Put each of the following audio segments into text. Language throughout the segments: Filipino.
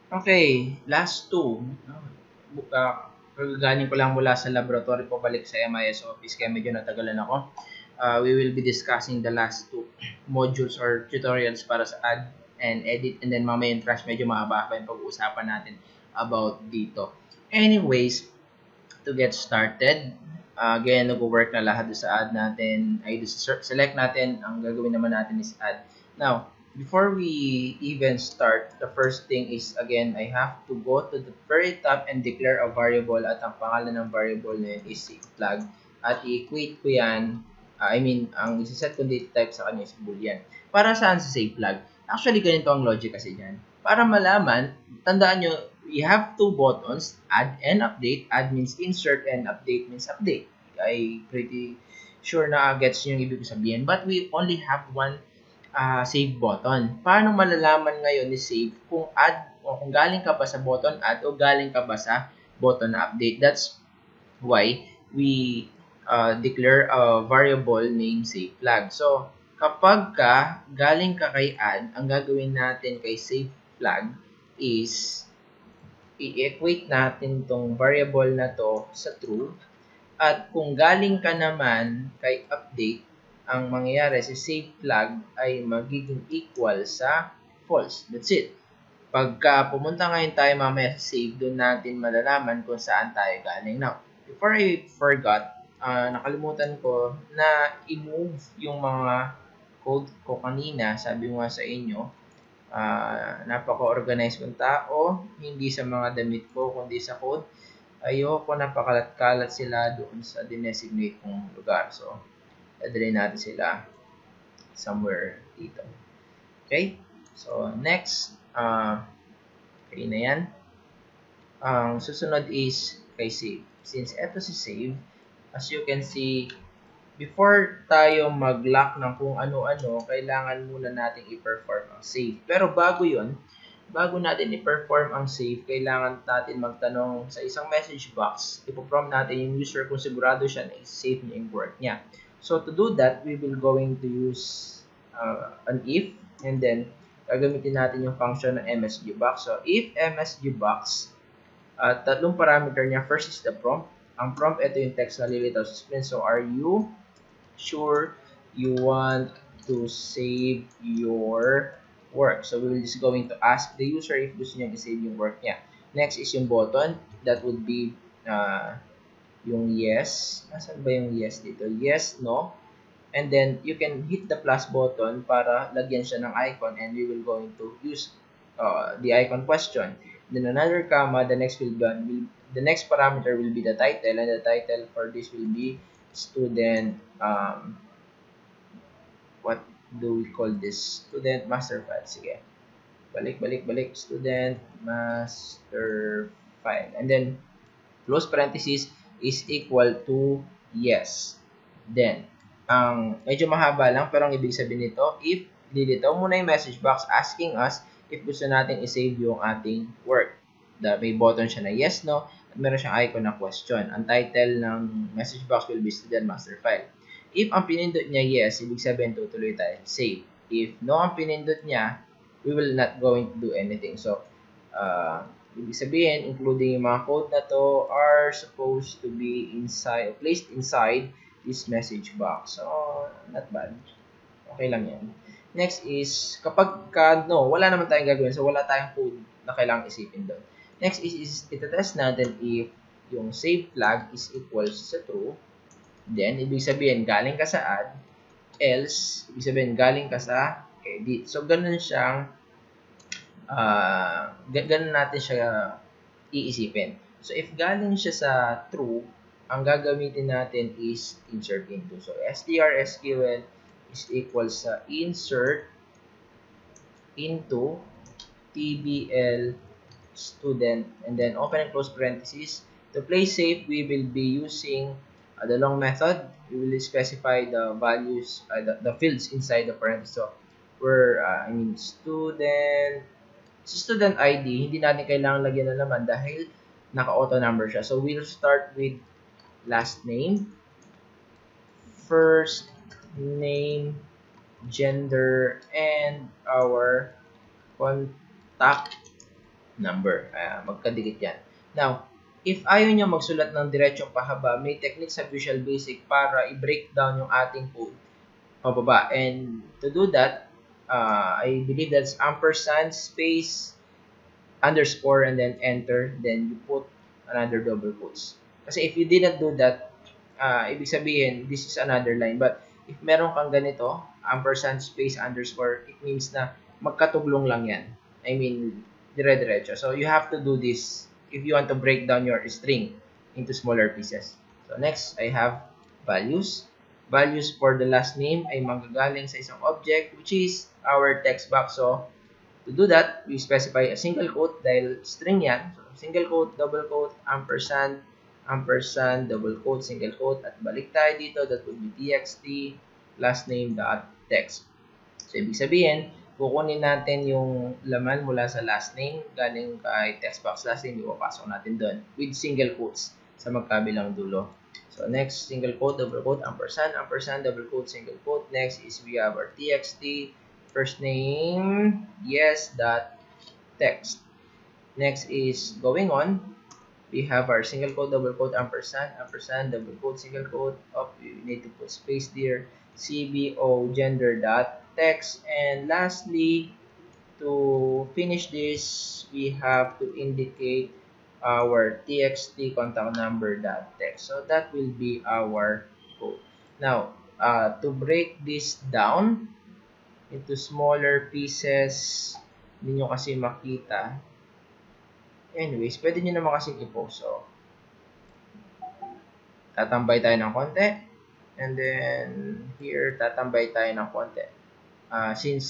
Okay, last two. Galing ko lang mula sa laboratory po balik sa MIS office kaya medyo natagalan ako. We will be discussing the last two modules or tutorials para sa add and edit, and then mamaya yung trash medyo mahaba pa yung pag-uusapan natin about dito. Anyways, to get started, again, nag-work na lahat sa add natin. Ay, select natin. Ang gagawin naman natin is add. Now, before we even start, the first thing is, again, I have to go to the very top and declare a variable at ang pangalan ng variable na yun is flag. At i-equate ko yan, ang isa-set ko data type sa kanya is boolean. Para saan sa save flag? Actually, ganito ang logic kasi dyan. Para malaman, tandaan nyo, we have two buttons, add and update. Add means insert and update means update. I pretty sure na gets nyo yung ibig sabihin. But we only have one save button. Paano malalaman ngayon ni save kung add o kung galing ka ba sa button add o galing ka ba sa button update? That's why we declare a variable named save flag. So, kapag galing ka kay add, ang gagawin natin kay save flag is i-equate natin tong variable na to sa true. At kung galing ka naman kay update, ang mangyayari sa save flag ay magiging equal sa false. That's it. Pagka pumunta ngayon tayo mamaya sa save, doon natin malalaman kung saan tayo galing. Now, before I forgot, nakalimutan ko na i-move yung mga code ko kanina. Sabi mo nga sa inyo, napaka-organized kong tao, hindi sa mga damit ko, kundi sa code. Ayoko napakalat-kalat sila doon sa dinesignate kong lugar. So, dadalhin natin sila somewhere dito. Okay? So, next, okay na yan. Ang susunod is kay save. Since ito si save, as you can see, before tayo mag-lock ng kung ano-ano, kailangan muna natin i-perform ang save. Pero bago yun, bago natin i-perform ang save, kailangan natin magtanong sa isang message box. Ipo-prompt natin yung user kung sigurado siya na i-save niya yung work niya. So to do that, we will going to use an if, and then gagamitin natin yung function ng MSG box. So if MSG box, tatlong parameter niya. First is the prompt. Ang prompt, ito yung text na lilitaw sa screen. So are you sure you want to save your work? So we will just going to ask the user if gusto niya i-save yung work niya. Next is yung button. That would be yung yes. Nasaan ba yung yes dito? Yes, no. And then you can hit the plus button para lagyan siya ng icon, and we will going to use the icon question. Then another comma, the next parameter will be the title, and the title for this will be student, what do we call this? Student master file. Sige. Balik. Student master file. And then, close parenthesis is equal to yes. Then, medyo mahaba lang, pero ang ibig sabihin nito, if lilitaw muna yung message box asking us if gusto natin i-save yung ating work. May button siya na yes, no, at meron siyang icon na question. Ang title ng message box will be student master file. If ang pinindot niya yes, ibig sabihin tutuloy tayo save. If no ang pinindot niya, we will not going to do anything. So, ibig sabihin, including yung mga code na to are supposed to be placed inside this message box. So, not bad. Okay lang yan. Next is, kapag no, wala naman tayong gagawin. So, wala tayong code na kailangang isipin doon. Next is itetest natin if yung save flag is equals sa true. Then, ibig sabihin, galing ka sa add. Else, ibig sabihin, galing ka sa edit. So, ganun siyang, ganun natin siya iisipin. So, if galing siya sa true, ang gagamitin natin is insert into. So, strSQL is equals sa insert into TBL student, and then open and close parentheses. To play safe, we will be using the long method. We will specify the values, the fields inside the parentheses. So, student ID, hindi natin kailangan lagyan na naman dahil naka-auto number siya. So, we'll start with last name, first name, gender, and our contact number. Magkadikit yan. Now, if ayaw nyo magsulat ng diretsong pahaba, may technique sa Visual Basic para i-break down yung ating code pababa. And to do that, I believe that's ampersand, space, underscore, and then enter. Then you put another double quotes. Kasi if you didn't do that, ibig sabihin, this is another line. But if meron kang ganito, ampersand, space, underscore, it means na magkatuglong lang yan. I mean, dire-diretso. So you have to do this if you want to break down your string into smaller pieces. So next, I have values. Values for the last name ay manggagaling sa isang object, which is our text box. So to do that, we specify a single quote dahil string yan. So single quote, double quote, ampersand, ampersand, double quote, single quote, at balik tayo dito. That would be txt last name dot text. So ibig sabihin, kukunin natin yung laman mula sa last name, galing kay text box last name, ipapasok natin doon with single quotes sa magkabilang dulo. So next, single quote, double quote, ampersand, ampersand, double quote, single quote. Next is we have our txt, first name, yes, dot text. Next is going on, we have our single quote, double quote, ampersand, ampersand, double quote, single quote. We need to put space there, cbo gender dot text. And lastly, to finish this, we have to indicate our txt contact number dot text. So that will be our code. Now, to break this down into smaller pieces, hindi nyo kasi makita. Anyways, pwede nyo naman kasing i-post. So, tatambay tayo ng konti. And then, here, tatambay tayo ng konti. Since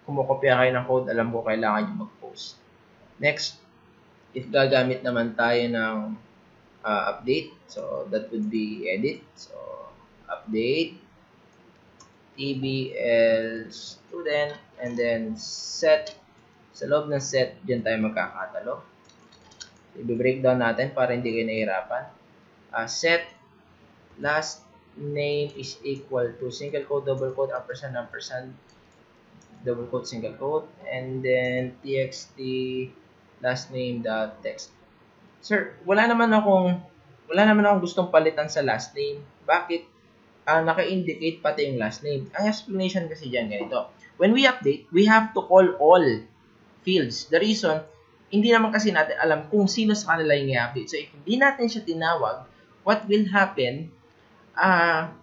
kumukopya kayo ng code, alam ko kailangan nyo mag-post. Next, if gagamit naman tayo ng update, so that would be edit. So, update, tbl student, and then set. Sa loob ng set, dyan tayo magkakatalo. So, i-breakdown natin para hindi kayo nahihirapan. Set last name is equal to single quote, double quote, ampersand, ampersand, double quote, single quote, and then txt last name dot text. Sir, wala naman akong gustong palitan sa last name. Bakit? Naka-indicate pati yung last name. Ang explanation kasi dyan ganito. When we update, we have to call all fields. The reason, hindi naman kasi natin alam kung sino sa kanila yung i-update. So, if hindi natin siya tinawag, what will happen, ano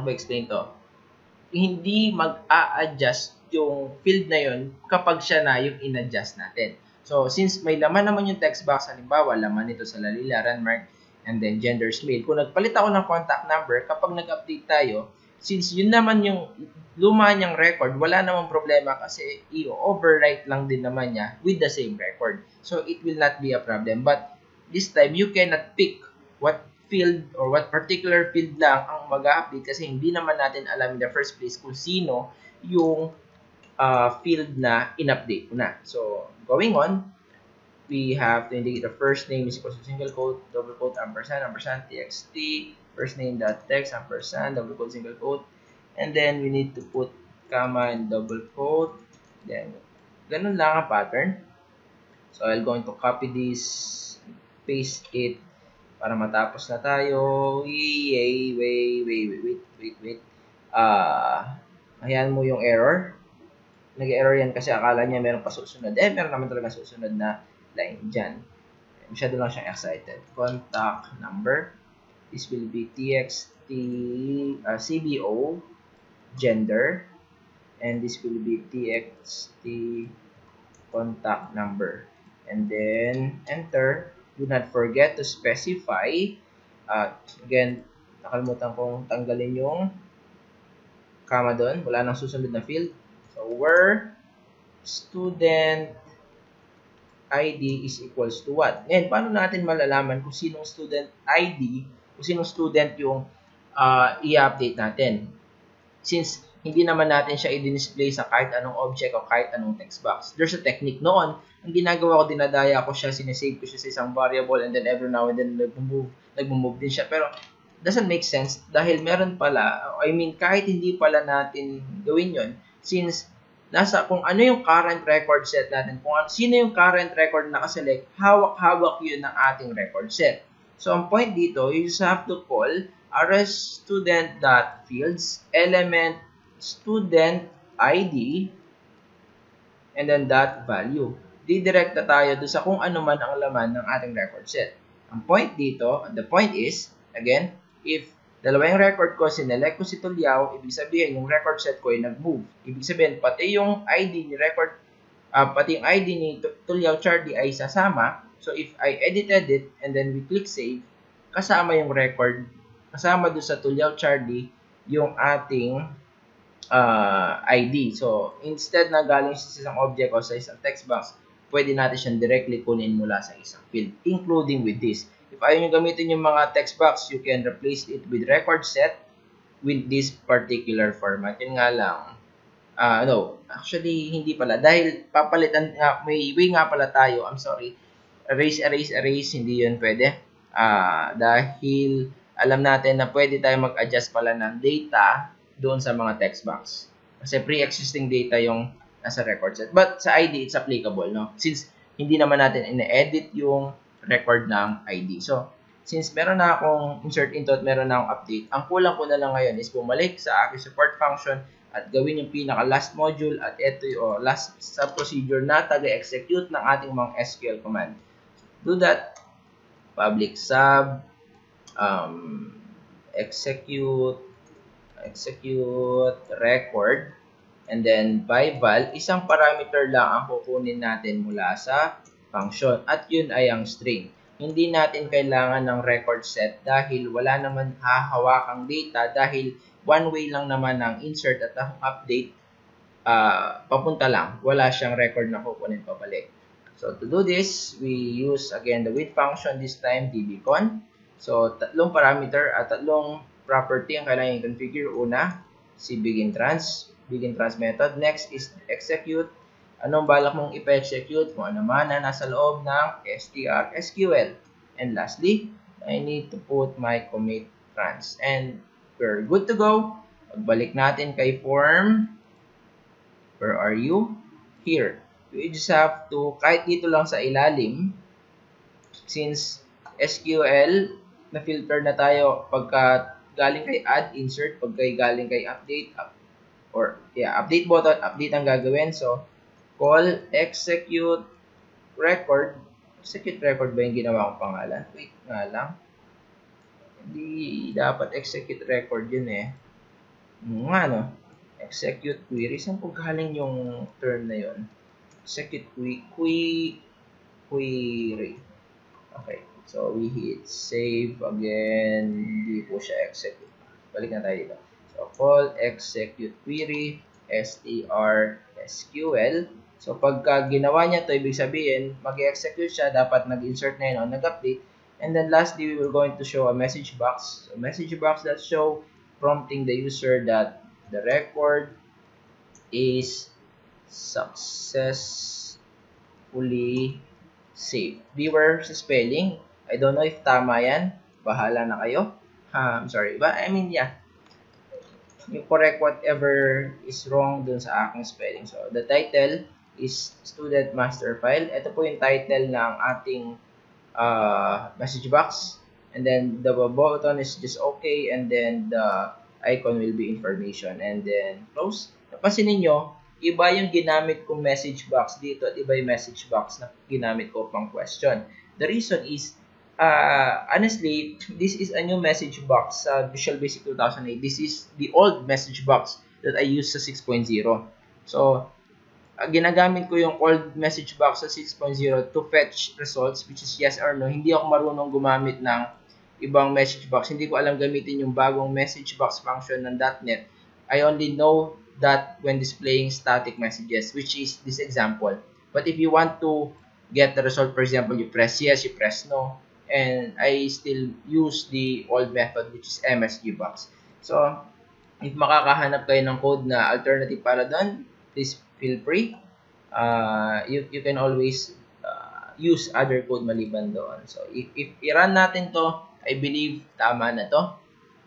ba explain to? Hindi mag-a-adjust yung field na yun kapag siya na yung in-adjust natin. So, since may laman naman yung text box, halimbawa, laman nito sa lalilaran mark, and then gender's male. Kung nagpalit ako ng contact number, kapag nag-update tayo, since yun naman yung luma niyang record, wala namang problema kasi i-overwrite lang din naman niya with the same record. So, it will not be a problem. But, this time, you cannot pick what field or what particular field lang ang mag-update kasi hindi naman natin alam in the first place kung sino yung field na in-update ko na. So, going on, we have to indicate the first name is equal to single quote, double quote, ampersand, ampersand, txt, first name dot text, ampersand, double quote, single quote, and then we need to put comma and double quote. Then, ganun lang ang pattern. So, I'm going to copy this, paste it, para matapos na tayo. Wait. Ayan mo yung error. Nag-error yan kasi akala niya meron pa susunod. Meron naman talaga susunod na line dyan. Masyado lang siyang excited. Contact number. This will be txt, cbo, gender. And this will be txt, contact number. And then, enter. Do not forget to specify. Again, nakalimutan kong tanggalin yung comma doon. Wala nang susunod na field. So, where student ID is equals to what? Ngayon, paano natin malalaman kung sinong student ID, kung sinong student yung i-update natin? Since hindi naman natin siya i-display sa kahit anong object o kahit anong text box. There's a technique noon. Ang ginagawa ko, dinadaya ko siya, sinesave ko siya sa isang variable, and then every now and then nag-move din siya. Pero doesn't make sense dahil meron pala, I mean, kahit hindi pala natin gawin yon, since nasa kung ano yung current record set natin, kung sino yung current record na nakaselect, hawak-hawak yun ng ating record set. So, ang point dito, you just have to call rs_student.fields element student ID and then .value. Didirect na tayo doon sa kung ano man ang laman ng ating record set. Ang point dito, the point is, again, if dalawa yung record ko, sinelect ko si Tulyao, ibig sabihin yung record set ko ay nag-move. Ibig sabihin, pati yung ID ni record, pati yung ID ni Tulyao Chardy ay sasama. So, if I edited it and then we click save, kasama yung record, kasama doon sa Tulyao Chardy yung ating ID. So, instead na galing sa isang object o sa isang text box, pwede natin siyang directly kunin mula sa isang field, including with this. If ayaw nyo gamitin yung mga text box, you can replace it with record set with this particular format. Yun nga lang. No, actually, hindi pala. Dahil papalitan, may way nga pala tayo. I'm sorry. Erase, hindi yun pwede. Dahil alam natin na pwede tayo mag-adjust pala ng data doon sa mga text box. Kasi pre-existing data yung nasa record set. But sa ID, it's applicable, no? Since hindi naman natin ine-edit yung record ng ID. So, since meron na akong insert into at meron na akong update, ang kulang ko na lang ngayon is bumalik sa aking support function at gawin yung pinaka-last module at ito yung last sub-procedure na taga-execute ng ating mga SQL command. Do that. Public sub, execute record, and then by val, isang parameter lang ang kukunin natin mula sa function. At yun ay ang string. Hindi natin kailangan ng record set dahil wala naman hahawakang data dahil one way lang naman ng insert at ang update papunta lang. Wala siyang record na kukunin pabalik. So to do this, we use again the with function, this time dbcon. So tatlong parameter at tatlong property ang kailangan i-configure. Una, si begin trans method. Next is execute. Anong balak mong ipa-execute? Kung ano man na nasa loob ng strSQL. And lastly, I need to put my commit trans. And we're good to go. Pagbalik natin kay form. Where are you? Here. You just have to, kahit dito lang sa ilalim, since SQL, na-filter na tayo pagka galing kay add, insert, pagka galing kay update, update button, update ang gagawin. So, call execute record. Execute record ba yung ginawa kong pangalan? Wait nga lang. Hindi dapat execute record yun eh. Ano? Execute query. Saan po galing yung term na yun? Execute query. Okay. So, we hit save again. Hindi po siya execute. Balik na tayo dito. So, call execute query strSQL. So, pagka ginawa niya to, ibig sabihin, mag-execute siya, dapat nag-insert na yun o nag-update. And then lastly, we will going to show a message box. So, message box that show prompting the user that the record is successfully saved. Beware sa spelling. I don't know if tama yan. Bahala na kayo. I'm sorry. But I mean, yeah. You correct whatever is wrong dun sa aking spelling. So, the title is student master file. Ito po yung title ng ating message box. And then, the button is just okay. And then, the icon will be information. And then, close. Napansin ninyo, iba yung ginamit kong message box dito at iba yung message box na ginamit ko pang question. The reason is, honestly, this is a new message box sa Visual Basic 2008. This is the old message box that I used sa 6.0. So, ginagamit ko yung old message box sa 6.0 to fetch results, which is yes or no. Hindi ako marunong gumamit ng ibang message box. Hindi ko alam gamitin yung bagong message box function ng .NET. I only know that when displaying static messages, which is this example. But if you want to get the result, for example, you press yes, you press no, and I still use the old method, which is MSG box. So, if makakahanap kayo ng code na alternative para doon, please feel free. You can always use other code maliban doon. So, if i-run natin to, I believe tama na to.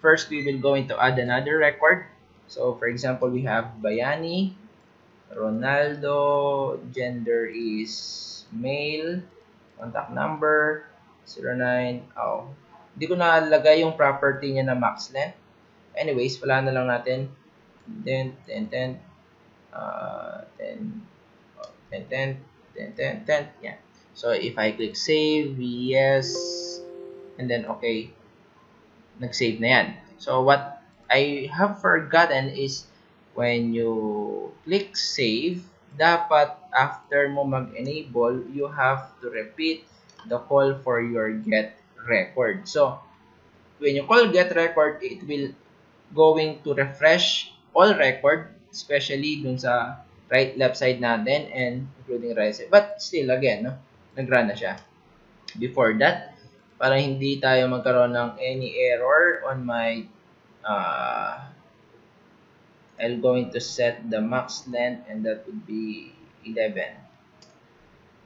First, we will going to add another record. So, for example, we have Bayani. Ronaldo, gender is male, contact number 09. Oh, hindi ko nalagay yung property niya na max length. Anyways, wala na lang natin. 10, 10, 10, 10, 10, 10, 10, 10, 10. Yeah. So, if I click save, yes, and then okay, nag-save na yan. So, what I have forgotten is when you click save, dapat after mo mag-enable, you have to repeat the call for your get record. So, when you call get record, it will going to refresh all record, especially dun sa right left side natin and including right side. But still, again, no, nag-run na siya. Before that, para hindi tayo magkaroon ng any error on my I'm going to set the max length and that would be 11.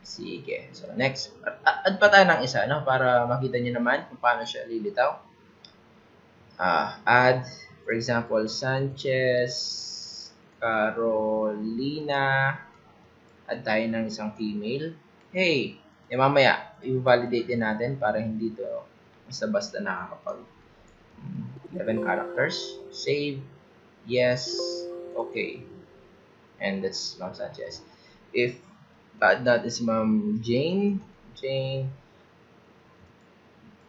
Sige. So, next. Add pa tayo ng isa, no? Para makita nyo naman kung paano siya lilitaw. Add, for example, Sanchez, Carolina. Add tayo ng isang female. Hey, mamaya, i-validate din natin para hindi to basta-basta nakakapag 11 characters. Save. Yes. Okay. And that's Ma'am Sanchez. If that is Ma'am Jane.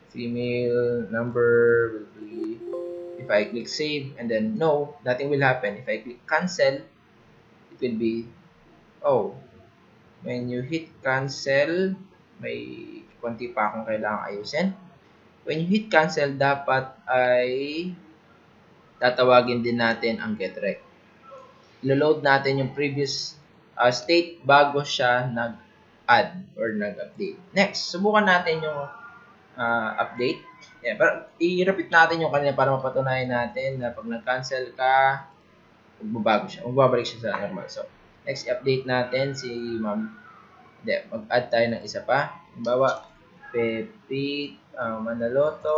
Female number will be, if I click save and then no, nothing will happen. If I click cancel, it will be, oh, when you hit cancel, may konti pa akong kailangang ayusin. When you hit cancel, dapat ay tatawagin din natin ang getrec. Ilo-load natin yung previous state bago siya nag-add or nag-update. Next, subukan natin yung update. Yeah, pero i-repeat natin yung kanina para mapatunayan natin na pag nag-cancel ka, magbabago siya. Magbabalik siya sa normal. So, next, i-update natin si Ma'am. Mag-add tayo ng isa pa. Halimbawa, Pepe Manaloto,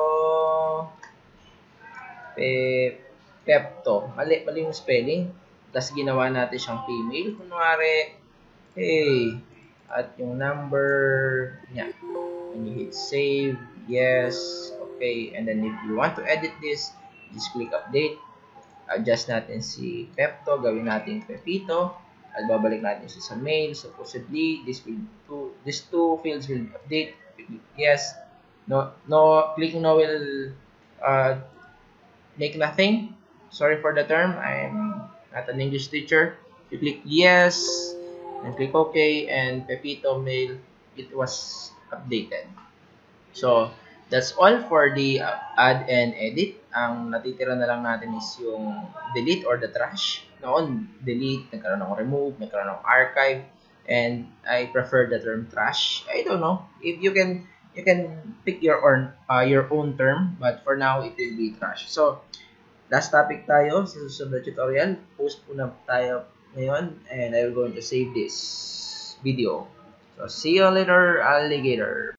Pepto. Mali yung spelling. Tapos ginawa natin siyang female. Kunwari, hey, at yung number niya. When you hit save, yes, okay. And then if you want to edit this, just click update. Adjust natin si Pepto. Gawin natin Pepito. At babalik natin siya sa mail. Supposedly, these two fields will update. Click yes. No, clicking no will make nothing. Sorry for the term. I'm not an English teacher. You click yes and click OK, and Pepito mail, it was updated. So, that's all for the add and edit. Ang natitira na lang natin is yung delete or the trash. Noon, delete, nagkaroon ng remove, nagkaroon ng archive, and I prefer the term trash. I don't know if you can pick your own term, but for now it will be trash. So, last topic tayo sa susunod na tutorial. Post po na tayo ngayon, and I will going to save this video. So, see you later, alligator.